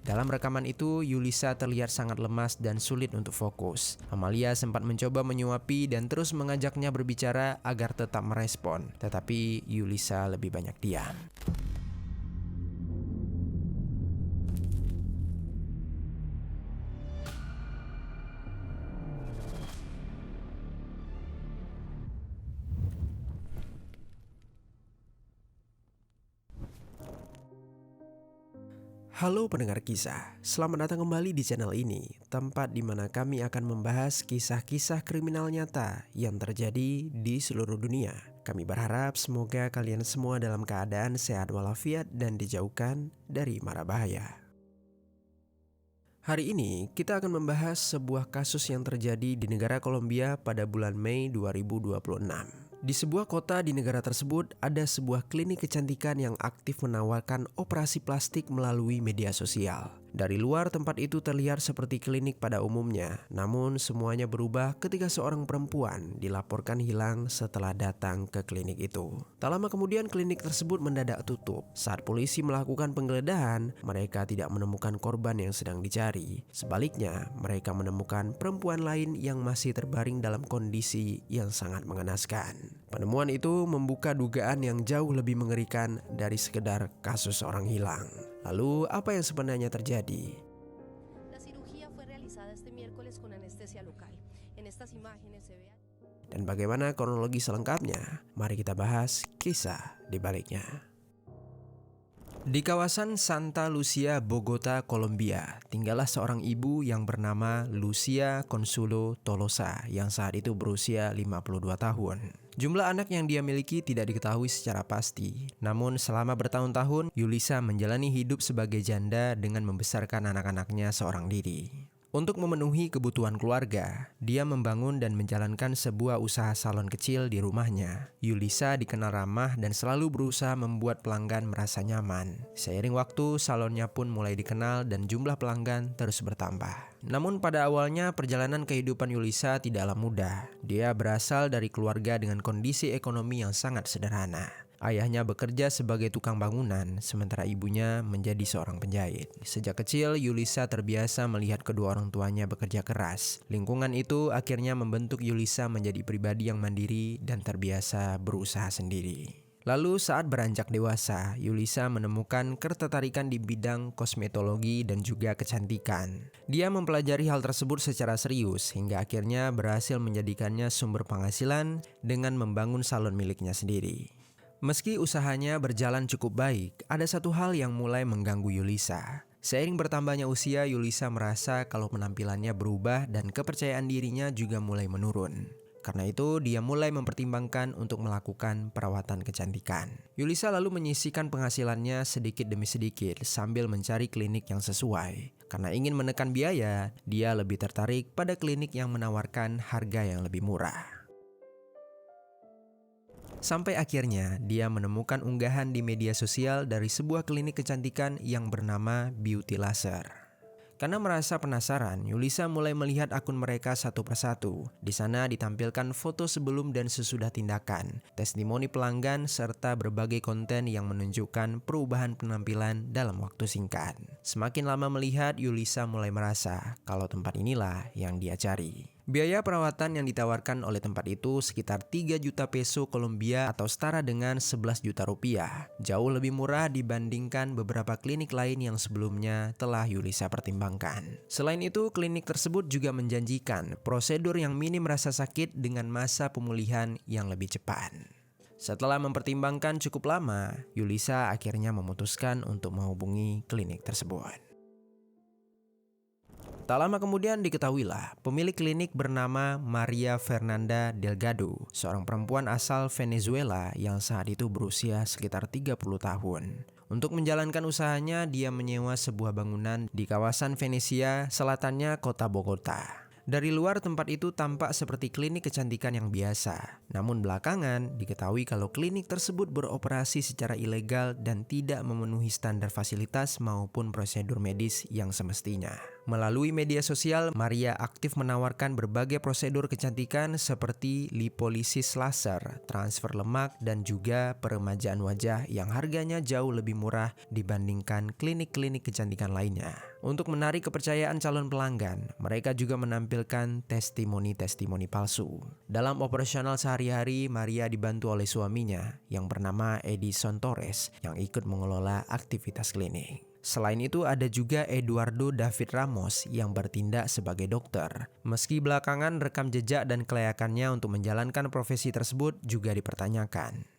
Dalam rekaman itu, Yulisa terlihat sangat lemas dan sulit untuk fokus. Amalia sempat mencoba menyuapi dan terus mengajaknya berbicara agar tetap merespon, tetapi Yulisa lebih banyak diam. Halo pendengar kisah, selamat datang kembali di channel ini, tempat di mana kami akan membahas kisah-kisah kriminal nyata yang terjadi di seluruh dunia. Kami berharap semoga kalian semua dalam keadaan sehat walafiat dan dijauhkan dari mara bahaya. Hari ini kita akan membahas sebuah kasus yang terjadi di negara Kolombia pada bulan Mei 2026. Di sebuah kota di negara tersebut ada sebuah klinik kecantikan yang aktif menawarkan operasi plastik melalui media sosial. Dari luar tempat itu terlihat seperti klinik pada umumnya, namun semuanya berubah ketika seorang perempuan dilaporkan hilang setelah datang ke klinik itu. Tak lama kemudian klinik tersebut mendadak tutup. Saat polisi melakukan penggeledahan, mereka tidak menemukan korban yang sedang dicari. Sebaliknya, mereka menemukan perempuan lain yang masih terbaring dalam kondisi yang sangat mengenaskan. Penemuan itu membuka dugaan yang jauh lebih mengerikan dari sekedar kasus orang hilang. Lalu, apa yang sebenarnya terjadi? Dan bagaimana kronologi selengkapnya? Mari kita bahas kisah di baliknya. Di kawasan Santa Lucia, Bogota, Kolombia, tinggallah seorang ibu yang bernama Lucia Consuelo Tolosa yang saat itu berusia 52 tahun. Jumlah anak yang dia miliki tidak diketahui secara pasti. Namun selama bertahun-tahun, Yulisa menjalani hidup sebagai janda dengan membesarkan anak-anaknya seorang diri. Untuk memenuhi kebutuhan keluarga, dia membangun dan menjalankan sebuah usaha salon kecil di rumahnya. Yulisa dikenal ramah dan selalu berusaha membuat pelanggan merasa nyaman. Seiring waktu, salonnya pun mulai dikenal dan jumlah pelanggan terus bertambah. Namun pada awalnya perjalanan kehidupan Yulisa tidaklah mudah. Dia berasal dari keluarga dengan kondisi ekonomi yang sangat sederhana. Ayahnya bekerja sebagai tukang bangunan, sementara ibunya menjadi seorang penjahit. Sejak kecil, Yulisa terbiasa melihat kedua orang tuanya bekerja keras. Lingkungan itu akhirnya membentuk Yulisa menjadi pribadi yang mandiri dan terbiasa berusaha sendiri. Lalu saat beranjak dewasa, Yulisa menemukan ketertarikan di bidang kosmetologi dan juga kecantikan. Dia mempelajari hal tersebut secara serius hingga akhirnya berhasil menjadikannya sumber penghasilan dengan membangun salon miliknya sendiri. Meski usahanya berjalan cukup baik, ada satu hal yang mulai mengganggu Yulisa. Seiring bertambahnya usia, Yulisa merasa kalau penampilannya berubah dan kepercayaan dirinya juga mulai menurun. Karena itu, dia mulai mempertimbangkan untuk melakukan perawatan kecantikan. Yulisa lalu menyisihkan penghasilannya sedikit demi sedikit sambil mencari klinik yang sesuai. Karena ingin menekan biaya, dia lebih tertarik pada klinik yang menawarkan harga yang lebih murah. Sampai akhirnya dia menemukan unggahan di media sosial dari sebuah klinik kecantikan yang bernama Beauty Laser. Karena merasa penasaran, Yulisa mulai melihat akun mereka satu persatu. Di sana ditampilkan foto sebelum dan sesudah tindakan, testimoni pelanggan, serta berbagai konten yang menunjukkan perubahan penampilan dalam waktu singkat. Semakin lama melihat, Yulisa mulai merasa kalau tempat inilah yang dia cari. Biaya perawatan yang ditawarkan oleh tempat itu sekitar 3 juta peso Kolombia atau setara dengan 11 juta rupiah. Jauh lebih murah dibandingkan beberapa klinik lain yang sebelumnya telah Yulisa pertimbangkan. Selain itu, klinik tersebut juga menjanjikan prosedur yang minim rasa sakit dengan masa pemulihan yang lebih cepat. Setelah mempertimbangkan cukup lama, Yulisa akhirnya memutuskan untuk menghubungi klinik tersebut. Tak lama kemudian diketahuilah pemilik klinik bernama Maria Fernanda Delgado, seorang perempuan asal Venezuela yang saat itu berusia sekitar 30 tahun. Untuk menjalankan usahanya, dia menyewa sebuah bangunan di kawasan Venesia, selatannya kota Bogota. Dari luar tempat itu tampak seperti klinik kecantikan yang biasa. Namun belakangan diketahui kalau klinik tersebut beroperasi secara ilegal dan tidak memenuhi standar fasilitas maupun prosedur medis yang semestinya. Melalui media sosial, Maria aktif menawarkan berbagai prosedur kecantikan seperti lipolisis laser, transfer lemak, dan juga peremajaan wajah yang harganya jauh lebih murah dibandingkan klinik-klinik kecantikan lainnya. Untuk menarik kepercayaan calon pelanggan, mereka juga menampilkan testimoni-testimoni palsu. Dalam operasional sehari-hari, Maria dibantu oleh suaminya yang bernama Edison Torres yang ikut mengelola aktivitas klinik. Selain itu ada juga Eduardo David Ramos yang bertindak sebagai dokter. Meski belakangan rekam jejak dan kelayakannya untuk menjalankan profesi tersebut juga dipertanyakan.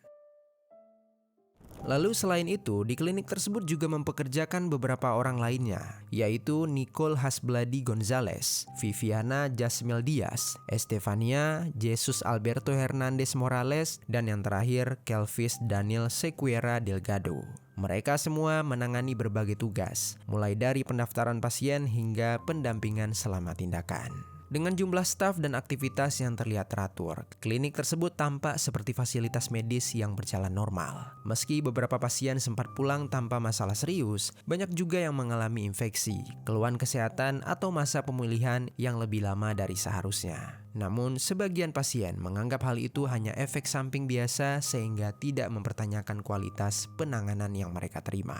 Lalu selain itu, di klinik tersebut juga mempekerjakan beberapa orang lainnya, yaitu Nicole Hasbladi Gonzalez, Viviana Jasmel Diaz, Estefania Jesus Alberto Hernandez Morales, dan yang terakhir Kelvis Daniel Sequeira Delgado. Mereka semua menangani berbagai tugas, mulai dari pendaftaran pasien hingga pendampingan selama tindakan. Dengan jumlah staf dan aktivitas yang terlihat teratur, klinik tersebut tampak seperti fasilitas medis yang berjalan normal. Meski beberapa pasien sempat pulang tanpa masalah serius, banyak juga yang mengalami infeksi, keluhan kesehatan, atau masa pemulihan yang lebih lama dari seharusnya. Namun, sebagian pasien menganggap hal itu hanya efek samping biasa sehingga tidak mempertanyakan kualitas penanganan yang mereka terima.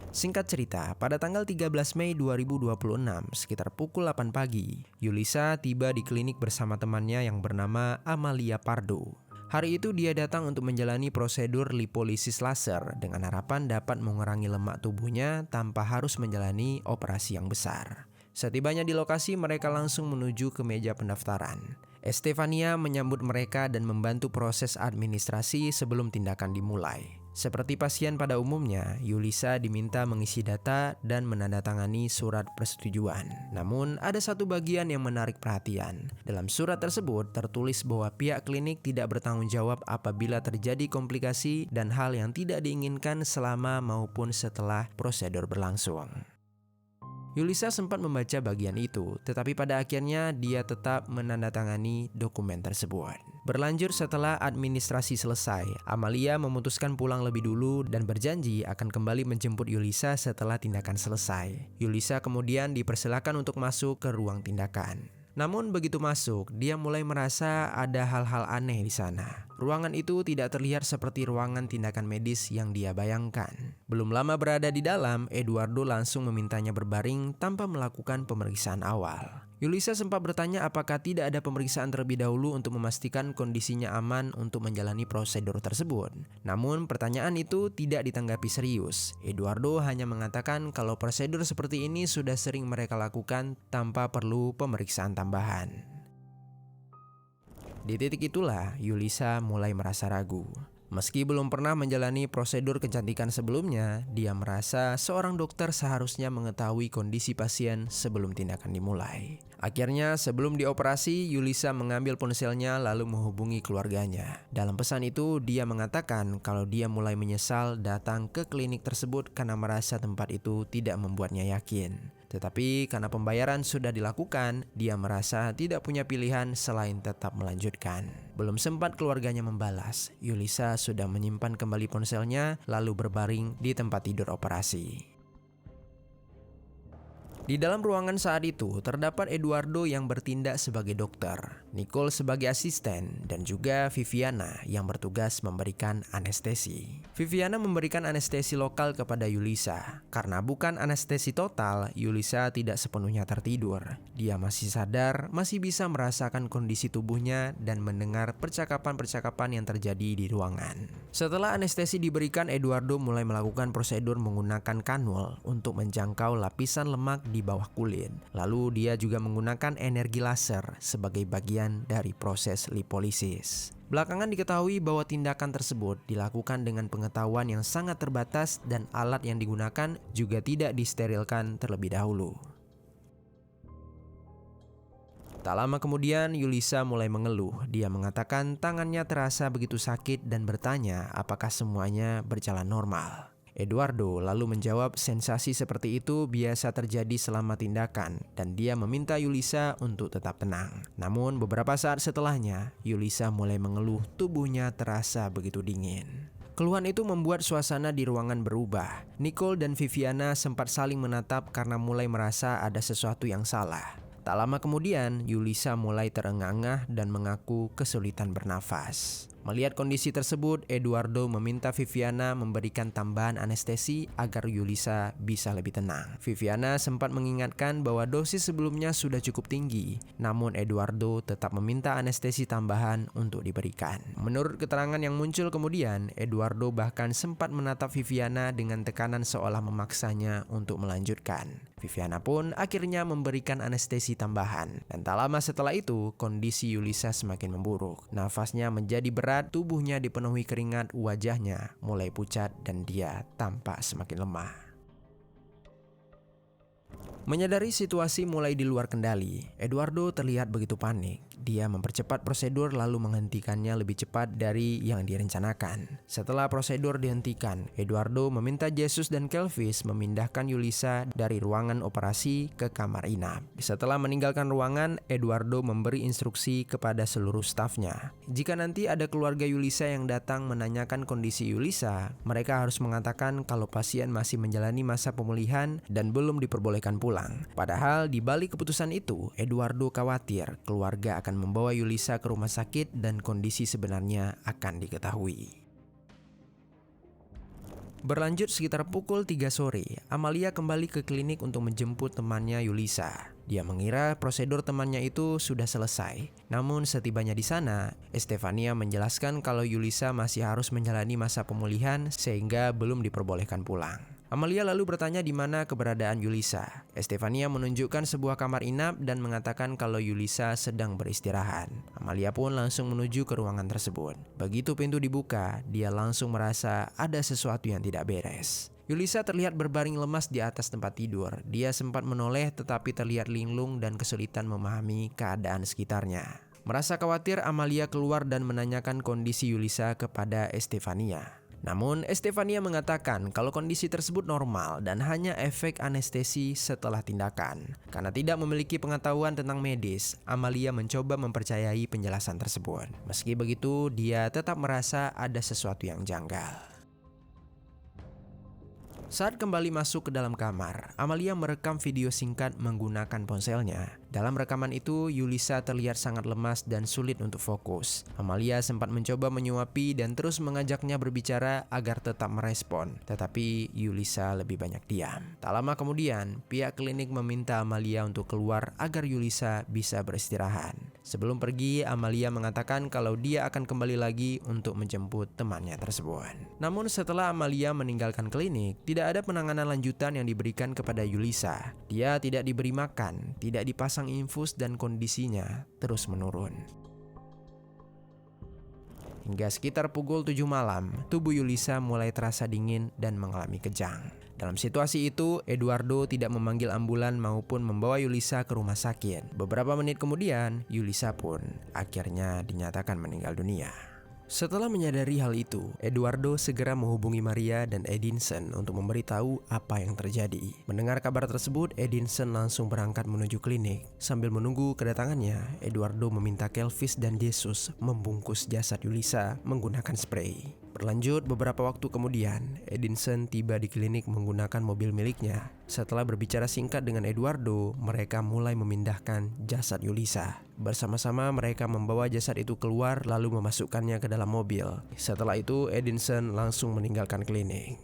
Singkat cerita, pada tanggal 13 Mei 2026, sekitar pukul 8 pagi, Yulisa tiba di klinik bersama temannya yang bernama Amalia Pardo. Hari itu dia datang untuk menjalani prosedur lipolisis laser dengan harapan dapat mengurangi lemak tubuhnya tanpa harus menjalani operasi yang besar. Setibanya di lokasi, mereka langsung menuju ke meja pendaftaran. Estefania menyambut mereka dan membantu proses administrasi sebelum tindakan dimulai. Seperti pasien pada umumnya, Yulisa diminta mengisi data dan menandatangani surat persetujuan. Namun, ada satu bagian yang menarik perhatian. Dalam surat tersebut tertulis bahwa pihak klinik tidak bertanggung jawab apabila terjadi komplikasi dan hal yang tidak diinginkan selama maupun setelah prosedur berlangsung. Yulisa sempat membaca bagian itu, tetapi pada akhirnya dia tetap menandatangani dokumen tersebut. Berlanjut setelah administrasi selesai, Amalia memutuskan pulang lebih dulu dan berjanji akan kembali menjemput Yulisa setelah tindakan selesai. Yulisa kemudian dipersilakan untuk masuk ke ruang tindakan. Namun begitu masuk, dia mulai merasa ada hal-hal aneh di sana. Ruangan itu tidak terlihat seperti ruangan tindakan medis yang dia bayangkan. Belum lama berada di dalam, Eduardo langsung memintanya berbaring tanpa melakukan pemeriksaan awal. Yulisa sempat bertanya apakah tidak ada pemeriksaan terlebih dahulu untuk memastikan kondisinya aman untuk menjalani prosedur tersebut. Namun pertanyaan itu tidak ditanggapi serius. Eduardo hanya mengatakan kalau prosedur seperti ini sudah sering mereka lakukan tanpa perlu pemeriksaan tambahan. Di titik itulah Yulisa mulai merasa ragu. Meski belum pernah menjalani prosedur kecantikan sebelumnya, dia merasa seorang dokter seharusnya mengetahui kondisi pasien sebelum tindakan dimulai. Akhirnya, sebelum dioperasi, Yulisa mengambil ponselnya lalu menghubungi keluarganya. Dalam pesan itu, dia mengatakan kalau dia mulai menyesal datang ke klinik tersebut karena merasa tempat itu tidak membuatnya yakin. Tetapi karena pembayaran sudah dilakukan, dia merasa tidak punya pilihan selain tetap melanjutkan. Belum sempat keluarganya membalas, Yulisa sudah menyimpan kembali ponselnya lalu berbaring di tempat tidur operasi. Di dalam ruangan saat itu, terdapat Eduardo yang bertindak sebagai dokter, Nicole sebagai asisten, dan juga Viviana yang bertugas memberikan anestesi. Viviana memberikan anestesi lokal kepada Yulisa. Karena bukan anestesi total, Yulisa tidak sepenuhnya tertidur. Dia masih sadar, masih bisa merasakan kondisi tubuhnya dan mendengar percakapan-percakapan yang terjadi di ruangan. Setelah anestesi diberikan, Eduardo mulai melakukan prosedur menggunakan kanul untuk menjangkau lapisan lemak di bawah kulit. Lalu dia juga menggunakan energi laser sebagai bagian dari proses lipolisis. Belakangan diketahui bahwa tindakan tersebut dilakukan dengan pengetahuan yang sangat terbatas dan alat yang digunakan juga tidak disterilkan terlebih dahulu. Tak lama kemudian Yulisa mulai mengeluh. Dia mengatakan tangannya terasa begitu sakit dan bertanya apakah semuanya berjalan normal. Eduardo lalu menjawab sensasi seperti itu biasa terjadi selama tindakan dan dia meminta Yulisa untuk tetap tenang. Namun beberapa saat setelahnya, Yulisa mulai mengeluh tubuhnya terasa begitu dingin. Keluhan itu membuat suasana di ruangan berubah. Nicole dan Viviana sempat saling menatap karena mulai merasa ada sesuatu yang salah. Tak lama kemudian, Yulisa mulai terengah-engah dan mengaku kesulitan bernafas. Melihat kondisi tersebut, Eduardo meminta Viviana memberikan tambahan anestesi agar Yulisa bisa lebih tenang. Viviana sempat mengingatkan bahwa dosis sebelumnya sudah cukup tinggi, namun Eduardo tetap meminta anestesi tambahan untuk diberikan. Menurut keterangan yang muncul kemudian, Eduardo bahkan sempat menatap Viviana dengan tekanan seolah memaksanya untuk melanjutkan. Viviana pun akhirnya memberikan anestesi tambahan. Dan tak lama setelah itu, kondisi Yulisa semakin memburuk. Nafasnya menjadi berat, tubuhnya dipenuhi keringat, wajahnya mulai pucat dan dia tampak semakin lemah. Menyadari situasi mulai di luar kendali, Eduardo terlihat begitu panik. Dia mempercepat prosedur lalu menghentikannya lebih cepat dari yang direncanakan. Setelah prosedur dihentikan, Eduardo meminta Jesus dan Kelvis memindahkan Yulisa dari ruangan operasi ke kamar inap. Setelah meninggalkan ruangan, Eduardo memberi instruksi kepada seluruh stafnya. Jika nanti ada keluarga Yulisa yang datang menanyakan kondisi Yulisa, mereka harus mengatakan kalau pasien masih menjalani masa pemulihan dan belum diperbolehkan pulang. Padahal di balik keputusan itu, Eduardo khawatir keluarga akan membawa Yulisa ke rumah sakit dan kondisi sebenarnya akan diketahui. Berlanjut sekitar pukul 3 sore, Amalia kembali ke klinik untuk menjemput temannya Yulisa. Dia mengira prosedur temannya itu sudah selesai. Namun setibanya di sana, Estefania menjelaskan kalau Yulisa masih harus menjalani masa pemulihan sehingga belum diperbolehkan pulang. Amalia lalu bertanya di mana keberadaan Yulisa. Estefania menunjukkan sebuah kamar inap dan mengatakan kalau Yulisa sedang beristirahat. Amalia pun langsung menuju ke ruangan tersebut. Begitu pintu dibuka, dia langsung merasa ada sesuatu yang tidak beres. Yulisa terlihat berbaring lemas di atas tempat tidur. Dia sempat menoleh tetapi terlihat linglung dan kesulitan memahami keadaan sekitarnya. Merasa khawatir, Amalia keluar dan menanyakan kondisi Yulisa kepada Estefania. Namun, Estefania mengatakan kalau kondisi tersebut normal dan hanya efek anestesi setelah tindakan. Karena tidak memiliki pengetahuan tentang medis, Amalia mencoba mempercayai penjelasan tersebut. Meski begitu, dia tetap merasa ada sesuatu yang janggal. Saat kembali masuk ke dalam kamar, Amalia merekam video singkat menggunakan ponselnya. Dalam rekaman itu, Yulisa terlihat sangat lemas dan sulit untuk fokus. Amalia sempat mencoba menyuapi dan terus mengajaknya berbicara agar tetap merespon. Tetapi Yulisa lebih banyak diam. Tak lama kemudian, pihak klinik meminta Amalia untuk keluar agar Yulisa bisa beristirahat. Sebelum pergi, Amalia mengatakan kalau dia akan kembali lagi untuk menjemput temannya tersebut. Namun setelah Amalia meninggalkan klinik, tidak ada penanganan lanjutan yang diberikan kepada Yulisa. Dia tidak diberi makan, tidak dipasang infus dan kondisinya terus menurun. Hingga sekitar pukul 7 malam, tubuh Yulisa mulai terasa dingin dan mengalami kejang. Dalam situasi itu, Eduardo tidak memanggil ambulan maupun membawa Yulisa ke rumah sakit. Beberapa menit kemudian, Yulisa pun akhirnya dinyatakan meninggal dunia. Setelah menyadari hal itu, Eduardo segera menghubungi Maria dan Edinson untuk memberitahu apa yang terjadi. Mendengar kabar tersebut, Edinson langsung berangkat menuju klinik. Sambil menunggu kedatangannya, Eduardo meminta Kelvis dan Jesus membungkus jasad Yulisa menggunakan spray. Berlanjut beberapa waktu kemudian, Edinson tiba di klinik menggunakan mobil miliknya. Setelah berbicara singkat dengan Eduardo, mereka mulai memindahkan jasad Yulisa. Bersama-sama mereka membawa jasad itu keluar lalu memasukkannya ke dalam mobil. Setelah itu, Edinson langsung meninggalkan klinik.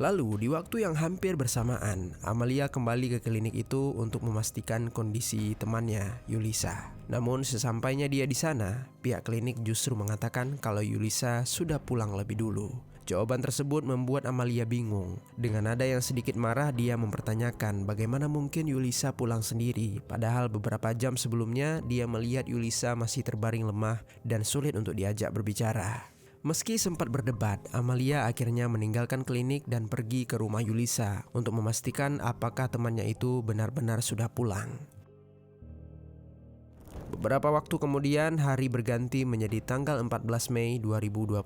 Lalu, di waktu yang hampir bersamaan, Amalia kembali ke klinik itu untuk memastikan kondisi temannya, Yulisa. Namun, sesampainya dia di sana, pihak klinik justru mengatakan kalau Yulisa sudah pulang lebih dulu. Jawaban tersebut membuat Amalia bingung. Dengan nada yang sedikit marah, dia mempertanyakan bagaimana mungkin Yulisa pulang sendiri, padahal beberapa jam sebelumnya dia melihat Yulisa masih terbaring lemah dan sulit untuk diajak berbicara. Meski sempat berdebat, Amalia akhirnya meninggalkan klinik dan pergi ke rumah Yulisa untuk memastikan apakah temannya itu benar-benar sudah pulang. Beberapa waktu kemudian, hari berganti menjadi tanggal 14 Mei 2026.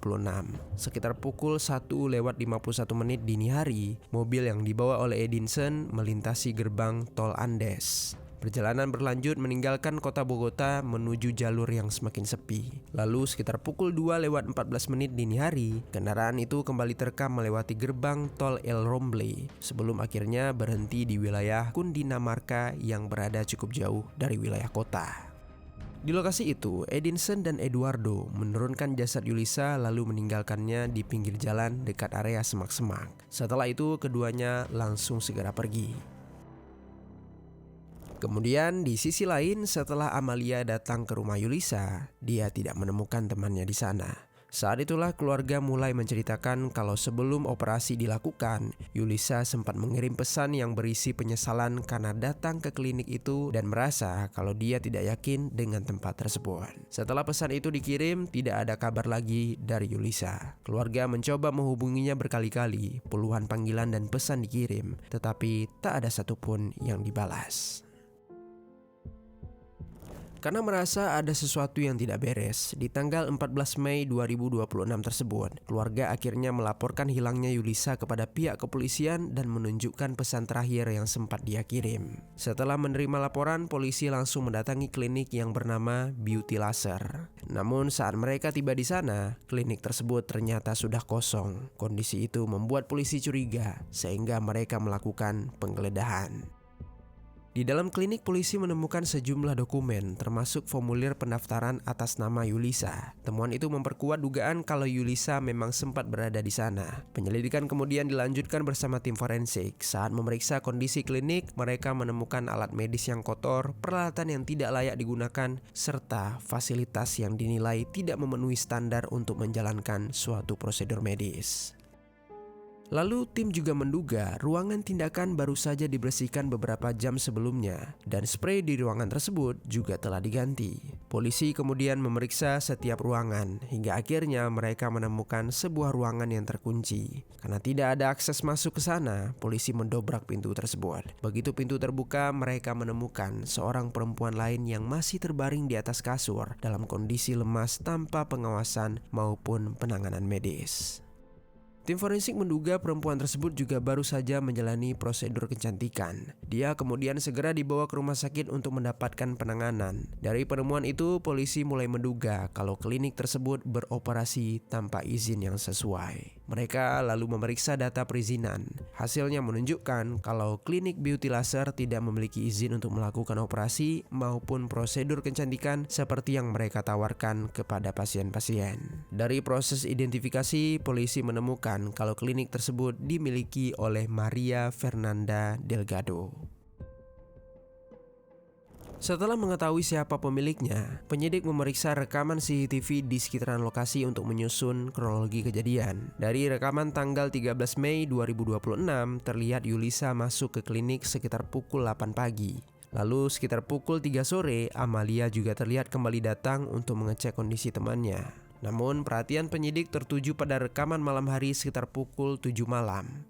Sekitar pukul 1:51 dini hari, mobil yang dibawa oleh Edinson melintasi gerbang tol Andes. Perjalanan berlanjut meninggalkan kota Bogota menuju jalur yang semakin sepi. Lalu sekitar pukul 2:14 dini hari, kendaraan itu kembali terekam melewati gerbang tol El Romble sebelum akhirnya berhenti di wilayah Cundinamarca yang berada cukup jauh dari wilayah kota. Di lokasi itu, Edinson dan Eduardo menurunkan jasad Yulisa lalu meninggalkannya di pinggir jalan dekat area semak-semak. Setelah itu, keduanya langsung segera pergi. Kemudian di sisi lain, setelah Amalia datang ke rumah Yulisa, dia tidak menemukan temannya di sana. Saat itulah keluarga mulai menceritakan kalau sebelum operasi dilakukan, Yulisa sempat mengirim pesan yang berisi penyesalan karena datang ke klinik itu dan merasa kalau dia tidak yakin dengan tempat tersebut. Setelah pesan itu dikirim, tidak ada kabar lagi dari Yulisa. Keluarga mencoba menghubunginya berkali-kali, puluhan panggilan dan pesan dikirim, tetapi tak ada satupun yang dibalas. Karena merasa ada sesuatu yang tidak beres, di tanggal 14 Mei 2026 tersebut, keluarga akhirnya melaporkan hilangnya Yulisa kepada pihak kepolisian dan menunjukkan pesan terakhir yang sempat dia kirim. Setelah menerima laporan, polisi langsung mendatangi klinik yang bernama Beauty Laser. Namun saat mereka tiba di sana, klinik tersebut ternyata sudah kosong. Kondisi itu membuat polisi curiga, sehingga mereka melakukan penggeledahan. Di dalam klinik, polisi menemukan sejumlah dokumen, termasuk formulir pendaftaran atas nama Yulisa. Temuan itu memperkuat dugaan kalau Yulisa memang sempat berada di sana. Penyelidikan kemudian dilanjutkan bersama tim forensik. Saat memeriksa kondisi klinik, mereka menemukan alat medis yang kotor, peralatan yang tidak layak digunakan, serta fasilitas yang dinilai tidak memenuhi standar untuk menjalankan suatu prosedur medis. Lalu tim juga menduga ruangan tindakan baru saja dibersihkan beberapa jam sebelumnya dan spray di ruangan tersebut juga telah diganti. Polisi kemudian memeriksa setiap ruangan hingga akhirnya mereka menemukan sebuah ruangan yang terkunci. Karena tidak ada akses masuk ke sana, polisi mendobrak pintu tersebut. Begitu pintu terbuka, mereka menemukan seorang perempuan lain yang masih terbaring di atas kasur dalam kondisi lemas tanpa pengawasan maupun penanganan medis. Tim forensik menduga perempuan tersebut juga baru saja menjalani prosedur kecantikan. Dia kemudian segera dibawa ke rumah sakit untuk mendapatkan penanganan. Dari penemuan itu, polisi mulai menduga kalau klinik tersebut beroperasi tanpa izin yang sesuai. Mereka lalu memeriksa data perizinan. Hasilnya menunjukkan kalau klinik Beauty Laser tidak memiliki izin untuk melakukan operasi maupun prosedur kecantikan seperti yang mereka tawarkan kepada pasien-pasien. Dari proses identifikasi, polisi menemukan kalau klinik tersebut dimiliki oleh Maria Fernanda Delgado. Setelah mengetahui siapa pemiliknya, penyidik memeriksa rekaman CCTV di sekitaran lokasi untuk menyusun kronologi kejadian. Dari rekaman tanggal 13 Mei 2026, terlihat Yulisa masuk ke klinik sekitar pukul 8 pagi. Lalu sekitar pukul 3 sore, Amalia juga terlihat kembali datang untuk mengecek kondisi temannya. Namun perhatian penyidik tertuju pada rekaman malam hari sekitar pukul 7 malam.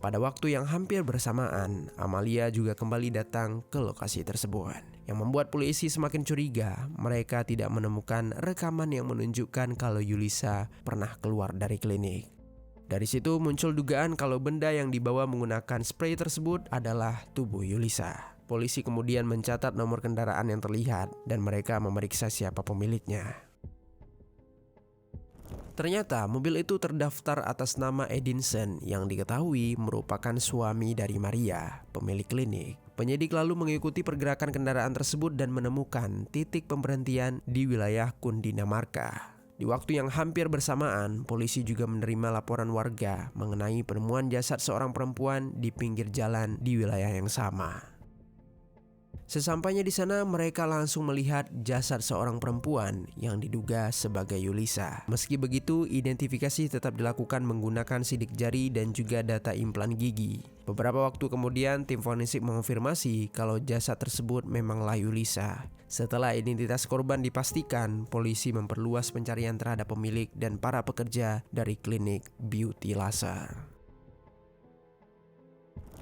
Pada waktu yang hampir bersamaan, Amalia juga kembali datang ke lokasi tersebut. Yang membuat polisi semakin curiga, mereka tidak menemukan rekaman yang menunjukkan kalau Yulisa pernah keluar dari klinik. Dari situ muncul dugaan kalau benda yang dibawa menggunakan spray tersebut adalah tubuh Yulisa. Polisi kemudian mencatat nomor kendaraan yang terlihat dan mereka memeriksa siapa pemiliknya. Ternyata mobil itu terdaftar atas nama Edinson yang diketahui merupakan suami dari Maria, pemilik klinik. Penyidik lalu mengikuti pergerakan kendaraan tersebut dan menemukan titik pemberhentian di wilayah Cundinamarca. Di waktu yang hampir bersamaan, polisi juga menerima laporan warga mengenai penemuan jasad seorang perempuan di pinggir jalan di wilayah yang sama. Sesampainya di sana, mereka langsung melihat jasad seorang perempuan yang diduga sebagai Yulisa. Meski begitu, identifikasi tetap dilakukan menggunakan sidik jari dan juga data implan gigi. Beberapa waktu kemudian, tim forensik mengonfirmasi kalau jasad tersebut memanglah Yulisa. Setelah identitas korban dipastikan, polisi memperluas pencarian terhadap pemilik dan para pekerja dari klinik Beauty Laser.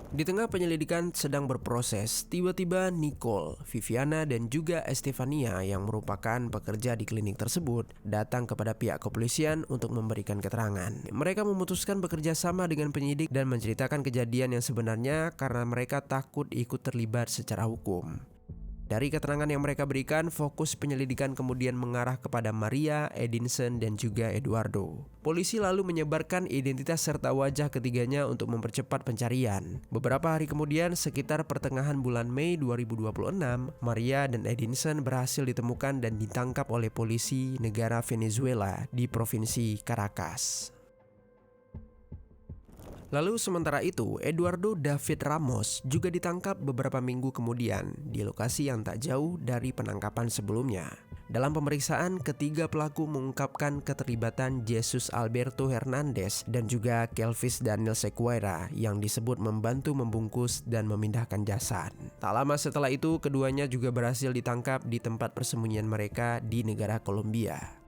Di tengah penyelidikan sedang berproses, tiba-tiba Nicole, Viviana, dan juga Estefania yang merupakan pekerja di klinik tersebut datang kepada pihak kepolisian untuk memberikan keterangan. Mereka memutuskan bekerja sama dengan penyidik dan menceritakan kejadian yang sebenarnya karena mereka takut ikut terlibat secara hukum. Dari keterangan yang mereka berikan, fokus penyelidikan kemudian mengarah kepada Maria, Edinson, dan juga Eduardo. Polisi lalu menyebarkan identitas serta wajah ketiganya untuk mempercepat pencarian. Beberapa hari kemudian, sekitar pertengahan bulan Mei 2026, Maria dan Edinson berhasil ditemukan dan ditangkap oleh polisi negara Venezuela di provinsi Caracas. Lalu sementara itu, Eduardo David Ramos juga ditangkap beberapa minggu kemudian di lokasi yang tak jauh dari penangkapan sebelumnya. Dalam pemeriksaan, ketiga pelaku mengungkapkan keterlibatan Jesus Alberto Hernandez dan juga Kelvis Daniel Sequeira yang disebut membantu membungkus dan memindahkan jasad. Tak lama setelah itu, keduanya juga berhasil ditangkap di tempat persembunyian mereka di negara Kolombia.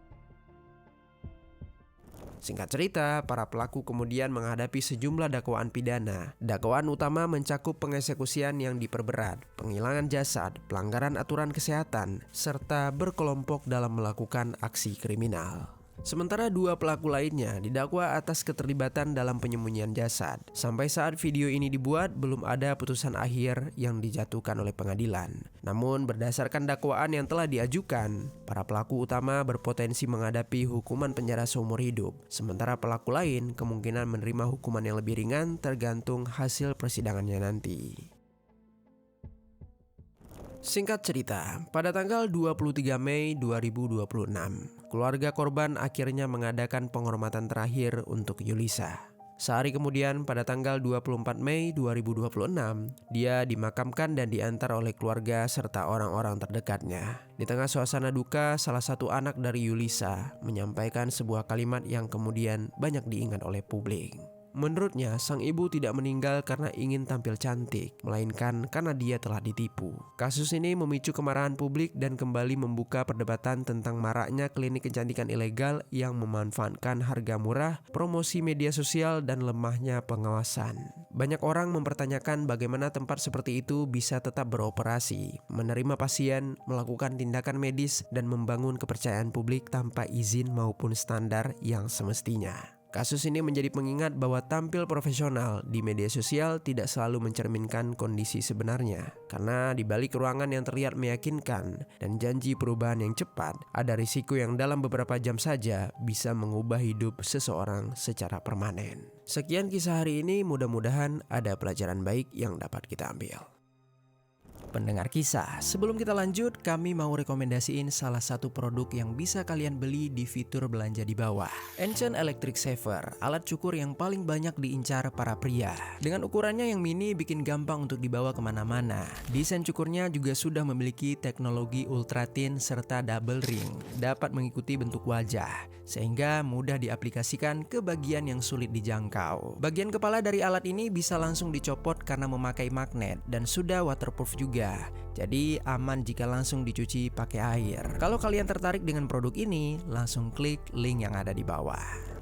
Singkat cerita, para pelaku kemudian menghadapi sejumlah dakwaan pidana. Dakwaan utama mencakup pengeksekusian yang diperberat, penghilangan jasad, pelanggaran aturan kesehatan, serta berkelompok dalam melakukan aksi kriminal. Sementara dua pelaku lainnya didakwa atas keterlibatan dalam penyembunyian jasad. Sampai saat video ini dibuat, belum ada putusan akhir yang dijatuhkan oleh pengadilan. Namun berdasarkan dakwaan yang telah diajukan, para pelaku utama berpotensi menghadapi hukuman penjara seumur hidup. Sementara pelaku lain kemungkinan menerima hukuman yang lebih ringan tergantung hasil persidangannya nanti. Singkat cerita, pada tanggal 23 Mei 2026, keluarga korban akhirnya mengadakan penghormatan terakhir untuk Yulisa. Sehari kemudian, pada tanggal 24 Mei 2026, dia dimakamkan dan diantar oleh keluarga serta orang-orang terdekatnya. Di tengah suasana duka, salah satu anak dari Yulisa menyampaikan sebuah kalimat yang kemudian banyak diingat oleh publik. Menurutnya, sang ibu tidak meninggal karena ingin tampil cantik, melainkan karena dia telah ditipu. Kasus ini memicu kemarahan publik dan kembali membuka perdebatan tentang maraknya klinik kecantikan ilegal yang memanfaatkan harga murah, promosi media sosial, dan lemahnya pengawasan. Banyak orang mempertanyakan bagaimana tempat seperti itu bisa tetap beroperasi, menerima pasien, melakukan tindakan medis, dan membangun kepercayaan publik tanpa izin maupun standar yang semestinya. Kasus ini menjadi pengingat bahwa tampil profesional di media sosial tidak selalu mencerminkan kondisi sebenarnya. Karena di balik ruangan yang terlihat meyakinkan dan janji perubahan yang cepat, ada risiko yang dalam beberapa jam saja bisa mengubah hidup seseorang secara permanen. Sekian kisah hari ini, mudah-mudahan ada pelajaran baik yang dapat kita ambil. Pendengar kisah, sebelum kita lanjut, kami mau rekomendasiin salah satu produk yang bisa kalian beli di fitur belanja di bawah. Enchant Electric Saver, alat cukur yang paling banyak diincar para pria. Dengan ukurannya yang mini, bikin gampang untuk dibawa kemana-mana. Desain cukurnya juga sudah memiliki teknologi ultra thin serta double ring, dapat mengikuti bentuk wajah, sehingga mudah diaplikasikan ke bagian yang sulit dijangkau. Bagian kepala dari alat ini bisa langsung dicopot karena memakai magnet dan sudah waterproof juga. Jadi aman jika langsung dicuci pakai air. Kalau kalian tertarik dengan produk ini, langsung klik link yang ada di bawah.